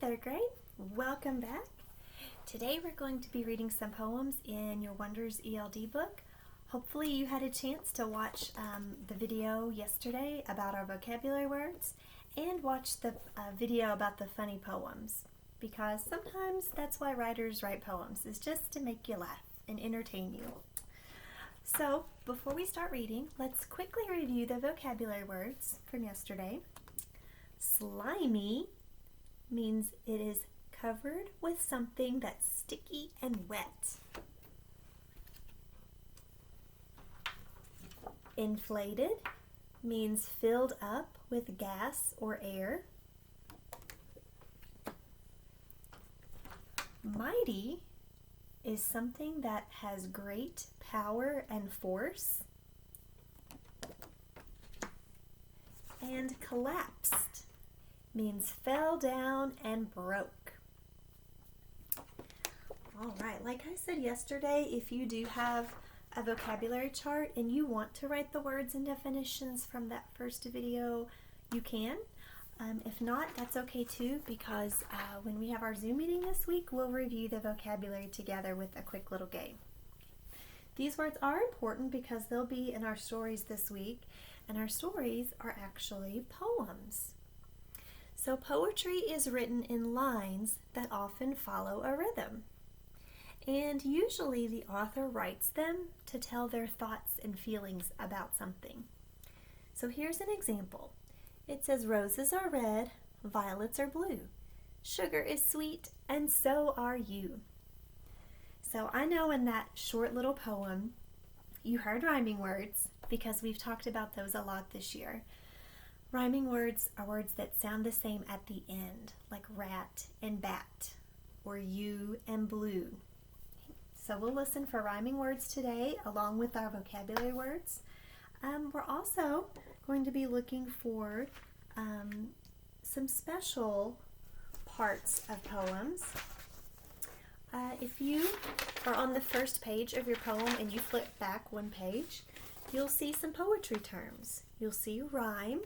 third grade. Welcome back. Today we're going to be reading some poems in your Wonders ELD book. Hopefully you had a chance to watch the video yesterday about our vocabulary words and watch the video about the funny poems, because sometimes that's why writers write poems, is just to make you laugh and entertain you. So before we start reading, let's quickly review the vocabulary words from yesterday. Slimy means it is covered with something that's sticky and wet. Inflated means filled up with gas or air. Mighty is something that has great power and force. And collapsed means fell down and broke. All right, like I said yesterday, if you do have a vocabulary chart and you want to write the words and definitions from that first video, you can. If not, that's okay too, because when we have our Zoom meeting this week, we'll review the vocabulary together with a quick little game. These words are important because they'll be in our stories this week, and our stories are actually poems. So poetry is written in lines that often follow a rhythm. And usually the author writes them to tell their thoughts and feelings about something. So here's an example. It says, roses are red, violets are blue. Sugar is sweet, and so are you. So I know in that short little poem, you heard rhyming words because we've talked about those a lot this year. Rhyming words are words that sound the same at the end, like rat and bat, or you and blue. So we'll listen for rhyming words today along with our vocabulary words. We're also going to be looking for some special parts of poems. If you are on the first page of your poem and you flip back one page, you'll see some poetry terms. You'll see rhyme,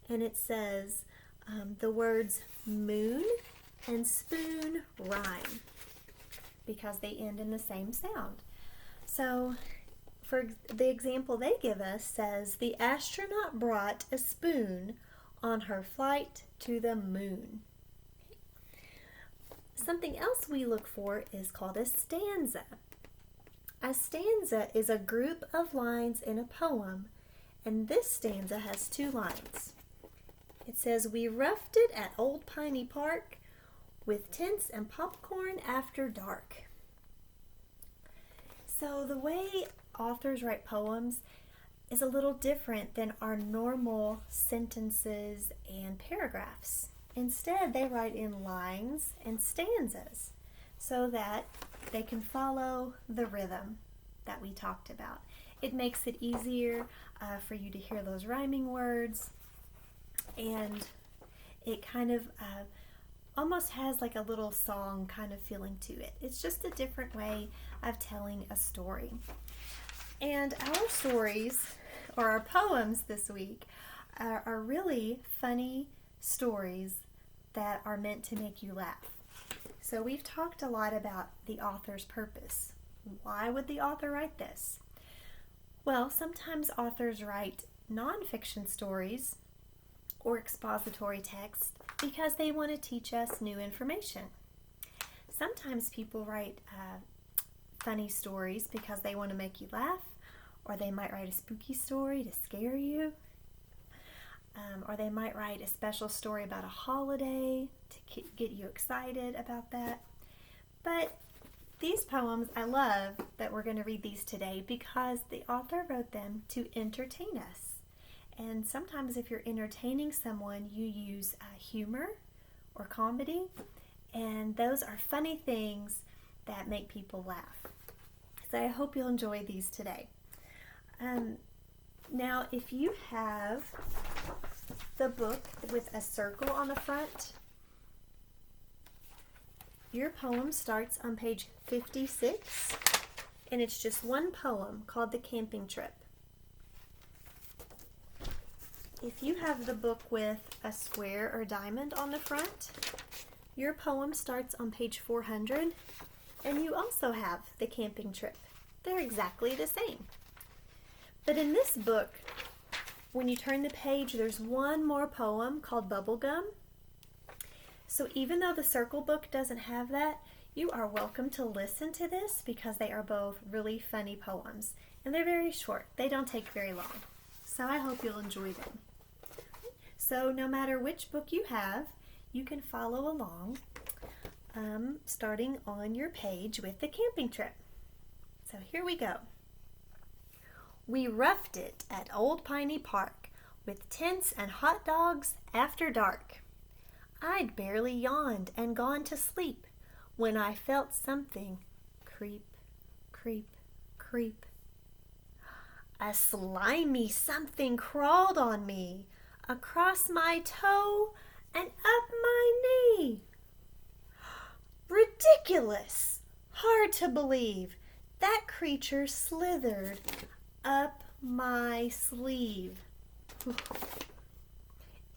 and it says the words moon and spoon rhyme because they end in the same sound. So for the example they give us says, the astronaut brought a spoon on her flight to the moon. Something else we look for is called a stanza. A stanza is a group of lines in a poem, and this stanza has two lines. It says, we roughed it at Old Piney Park with tents and popcorn after dark. So the way authors write poems is a little different than our normal sentences and paragraphs. Instead, they write in lines and stanzas so that they can follow the rhythm that we talked about. It makes it easier for you to hear those rhyming words, and it kind of almost has like a little song kind of feeling to it. It's just a different way of telling a story. And our stories, or our poems this week, are really funny stories that are meant to make you laugh. So we've talked a lot about the author's purpose. Why would the author write this? Well, sometimes authors write nonfiction stories or expository text because they want to teach us new information. Sometimes people write funny stories because they want to make you laugh, or they might write a spooky story to scare you, or they might write a special story about a holiday to get you excited about that. But these poems, I love that we're going to read these today because the author wrote them to entertain us. And sometimes if you're entertaining someone, you use humor or comedy, and those are funny things that make people laugh. So I hope you'll enjoy these today. Now, if you have the book with a circle on the front, your poem starts on page 56, and it's just one poem called The Camping Trip. If you have the book with a square or diamond on the front, your poem starts on page 400, and you also have the camping trip. They're exactly the same. But in this book, when you turn the page, there's one more poem called Bubblegum. So even though the Circle book doesn't have that, you are welcome to listen to this because they are both really funny poems. And they're very short. They don't take very long. So I hope you'll enjoy them. So no matter which book you have, you can follow along, starting on your page with the camping trip. So here we go. We roughed it at Old Piney Park with tents and hot dogs after dark. I'd barely yawned and gone to sleep when I felt something creep, creep, creep. A slimy something crawled on me, across my toe and up my knee. Ridiculous! Hard to believe that creature slithered up my sleeve.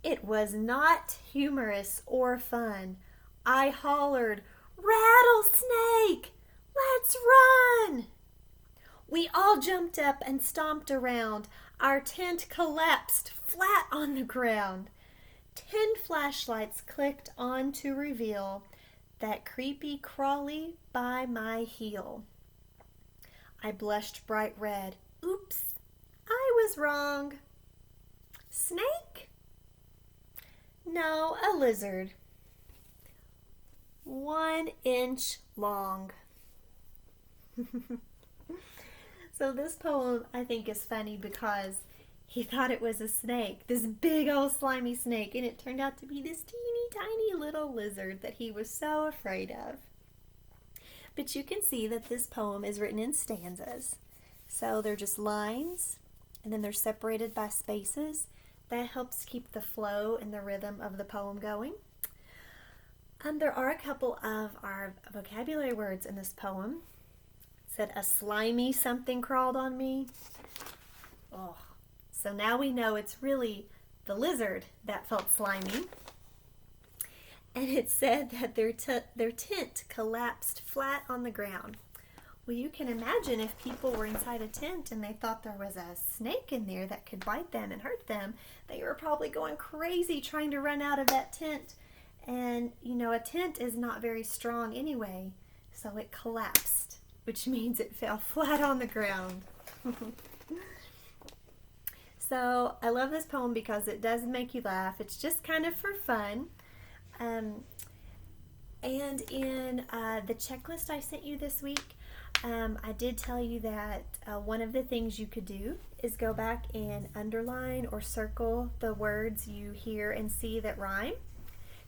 It was not humorous or fun. I hollered, "Rattlesnake! Let's run!" We all jumped up and stomped around. Our tent collapsed flat on the ground. 10 flashlights clicked on to reveal that creepy crawly by my heel. I blushed bright red. Oops, I was wrong. Snake? No, a lizard. 1 inch long. So this poem I think is funny because he thought it was a snake, this big old slimy snake, and it turned out to be this teeny tiny little lizard that he was so afraid of. But you can see that this poem is written in stanzas. So they're just lines, and then they're separated by spaces. That helps keep the flow and the rhythm of the poem going. There are a couple of our vocabulary words in this poem. It said, a slimy something crawled on me. Oh, so now we know it's really the lizard that felt slimy. And it said that their tent collapsed flat on the ground. Well, you can imagine if people were inside a tent and they thought there was a snake in there that could bite them and hurt them, they were probably going crazy trying to run out of that tent. And, you know, a tent is not very strong anyway, so it collapsed, which means it fell flat on the ground. So I love this poem because it does make you laugh. It's just kind of for fun. And in the checklist I sent you this week, I did tell you that one of the things you could do is go back and underline or circle the words you hear and see that rhyme.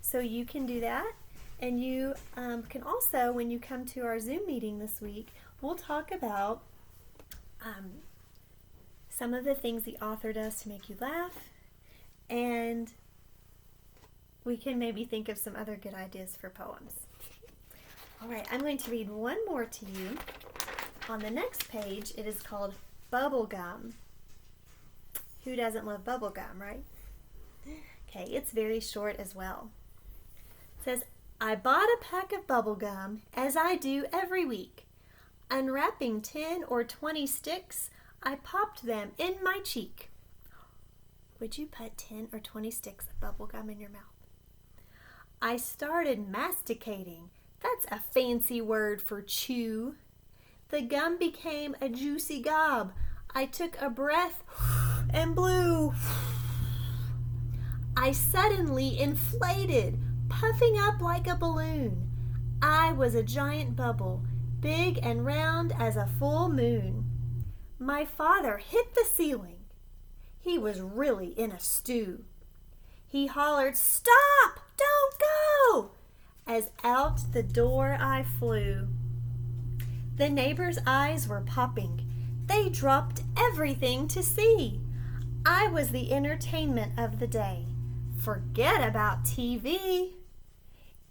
So you can do that. And you can also, when you come to our Zoom meeting this week, we'll talk about some of the things the author does to make you laugh, and we can maybe think of some other good ideas for poems. All right, I'm going to read one more to you. On the next page, it is called Bubblegum. Who doesn't love bubblegum, right? Okay, it's very short as well. It says, I bought a pack of bubblegum, as I do every week. Unwrapping 10 or 20 sticks, I popped them in my cheek. Would you put 10 or 20 sticks of bubblegum in your mouth? I started masticating. That's a fancy word for chew. The gum became a juicy gob. I took a breath and blew. I suddenly inflated, puffing up like a balloon. I was a giant bubble, big and round as a full moon. My father hit the ceiling. He was really in a stew. He hollered, "Stop! Don't go!" as out the door I flew. The neighbors' eyes were popping. They dropped everything to see. I was the entertainment of the day. Forget about TV.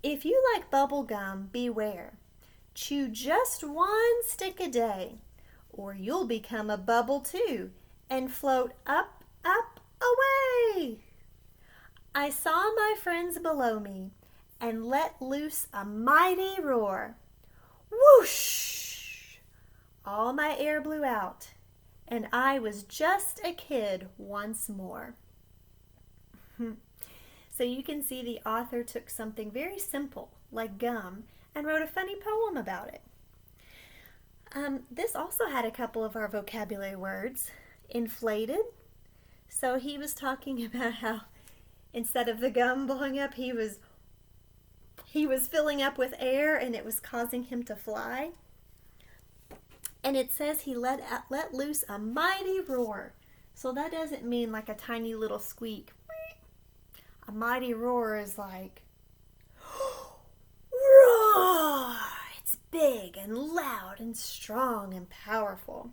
If you like bubble gum, beware. Chew just 1 stick a day, or you'll become a bubble too and float up, up, away. I saw my friends below me and let loose a mighty roar. Whoosh! All my air blew out, and I was just a kid once more. So you can see the author took something very simple, like gum, and wrote a funny poem about it. This also had a couple of our vocabulary words. Inflated. So he was talking about how instead of the gum blowing up, he was filling up with air and it was causing him to fly. And it says he let loose a mighty roar. So that doesn't mean like a tiny little squeak. A mighty roar is like, roar! It's big and loud and strong and powerful.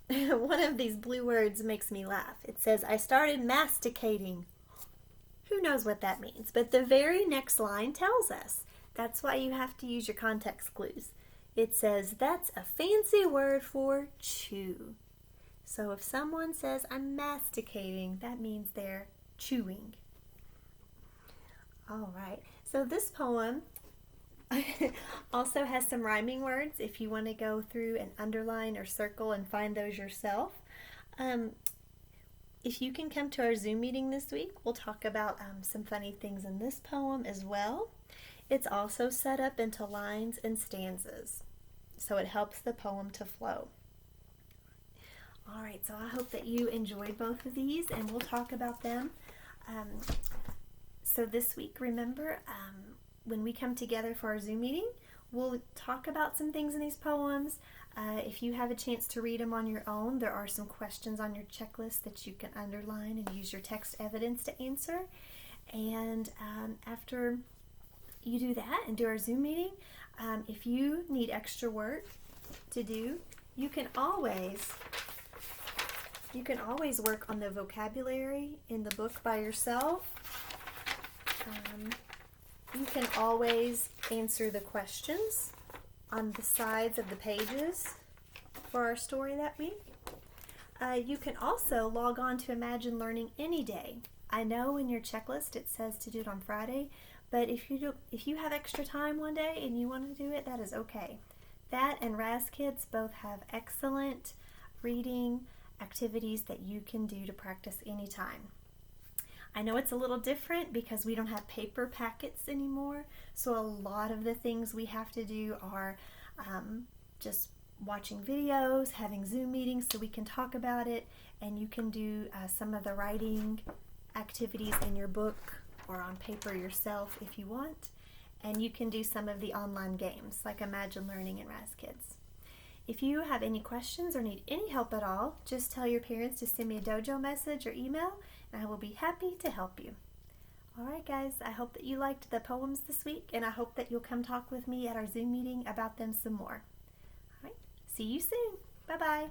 One of these blue words makes me laugh. It says, I started masticating. Who knows what that means? But the very next line tells us. That's why you have to use your context clues. It says, that's a fancy word for chew. So if someone says, I'm masticating, that means they're chewing. All right. So this poem also has some rhyming words if you want to go through and underline or circle and find those yourself. If you can come to our Zoom meeting this week, we'll talk about some funny things in this poem as well. It's also set up into lines and stanzas, so it helps the poem to flow. All right, so I hope that you enjoyed both of these, and we'll talk about them. So this week, remember, when we come together for our Zoom meeting, we'll talk about some things in these poems. If you have a chance to read them on your own, there are some questions on your checklist that you can underline and use your text evidence to answer. And after you do that and do our Zoom meeting, if you need extra work to do, you can always work on the vocabulary in the book by yourself. You can always answer the questions on the sides of the pages for our story that week. You can also log on to Imagine Learning any day. I know in your checklist it says to do it on Friday, but if you have extra time one day and you want to do it, that is okay. That and Raz Kids both have excellent reading activities that you can do to practice anytime. I know it's a little different because we don't have paper packets anymore, so a lot of the things we have to do are just watching videos, having Zoom meetings so we can talk about it, and you can do some of the writing activities in your book or on paper yourself if you want, and you can do some of the online games like Imagine Learning and Raz Kids. If you have any questions or need any help at all, just tell your parents to send me a dojo message or email, and I will be happy to help you. All right, guys, I hope that you liked the poems this week, and I hope that you'll come talk with me at our Zoom meeting about them some more. All right, see you soon. Bye-bye.